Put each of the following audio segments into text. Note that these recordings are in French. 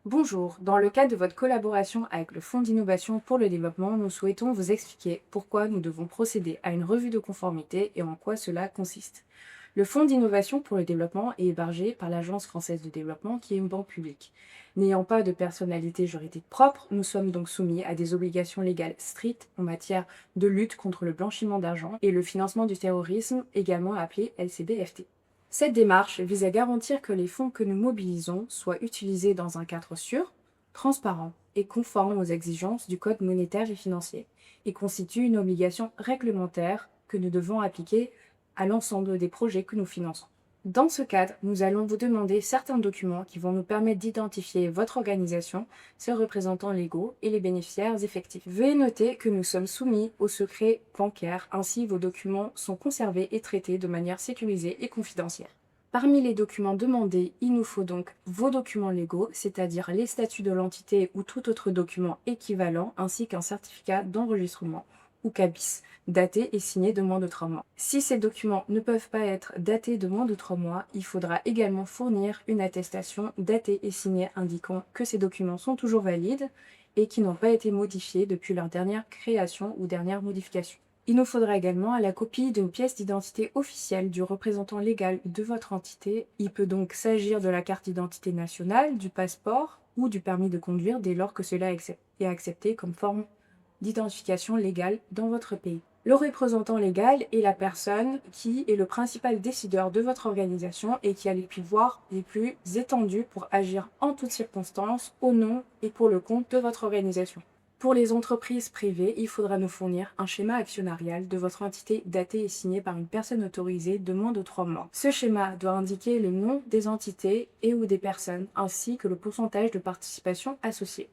Bonjour, dans le cadre de votre collaboration avec le Fonds d'innovation pour le développement, nous souhaitons vous expliquer pourquoi nous devons procéder à une revue de conformité et en quoi cela consiste. Le Fonds d'innovation pour le développement est hébergé par l'Agence française de développement qui est une banque publique. N'ayant pas de personnalité juridique propre, nous sommes donc soumis à des obligations légales strictes en matière de lutte contre le blanchiment d'argent et le financement du terrorisme, également appelé LCBFT. Cette démarche vise à garantir que les fonds que nous mobilisons soient utilisés dans un cadre sûr, transparent et conforme aux exigences du Code monétaire et financier, et constitue une obligation réglementaire que nous devons appliquer à l'ensemble des projets que nous finançons. Dans ce cadre, nous allons vous demander certains documents qui vont nous permettre d'identifier votre organisation, ses représentants légaux et les bénéficiaires effectifs. Veuillez noter que nous sommes soumis au secret bancaire, ainsi vos documents sont conservés et traités de manière sécurisée et confidentielle. Parmi les documents demandés, il nous faut donc vos documents légaux, c'est-à-dire les statuts de l'entité ou tout autre document équivalent, ainsi qu'un certificat d'enregistrement ou CABIS, daté et signé de moins de 3 mois. Si ces documents ne peuvent pas être datés de moins de 3 mois, il faudra également fournir une attestation datée et signée indiquant que ces documents sont toujours valides et qui n'ont pas été modifiés depuis leur dernière création ou dernière modification. Il nous faudra également la copie d'une pièce d'identité officielle du représentant légal de votre entité. Il peut donc s'agir de la carte d'identité nationale, du passeport ou du permis de conduire dès lors que cela est accepté comme forme d'identification légale dans votre pays. Le représentant légal est la personne qui est le principal décideur de votre organisation et qui a les pouvoirs les plus étendus pour agir en toutes circonstances, au nom et pour le compte de votre organisation. Pour les entreprises privées, il faudra nous fournir un schéma actionnarial de votre entité daté et signé par une personne autorisée de moins de 3 mois. Ce schéma doit indiquer le nom des entités et ou des personnes, ainsi que le pourcentage de participation associé.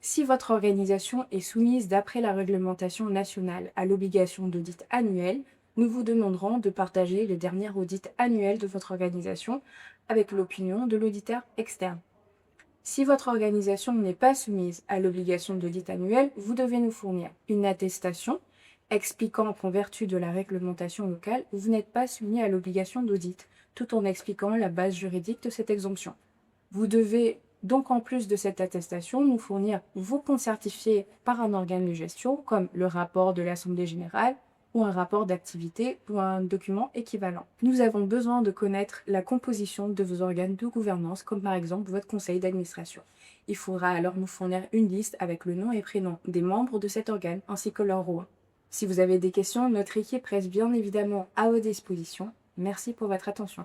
Si votre organisation est soumise d'après la réglementation nationale à l'obligation d'audit annuel, nous vous demanderons de partager le dernier audit annuel de votre organisation avec l'opinion de l'auditeur externe. Si votre organisation n'est pas soumise à l'obligation d'audit annuel, vous devez nous fournir une attestation expliquant qu'en vertu de la réglementation locale, vous n'êtes pas soumis à l'obligation d'audit, tout en expliquant la base juridique de cette exemption. Vous devez donc, en plus de cette attestation, nous fournir vos comptes certifiés par un organe de gestion, comme le rapport de l'Assemblée générale ou un rapport d'activité ou un document équivalent. Nous avons besoin de connaître la composition de vos organes de gouvernance, comme par exemple votre conseil d'administration. Il faudra alors nous fournir une liste avec le nom et prénom des membres de cet organe, ainsi que leur rôle. Si vous avez des questions, notre équipe reste bien évidemment à votre disposition. Merci pour votre attention.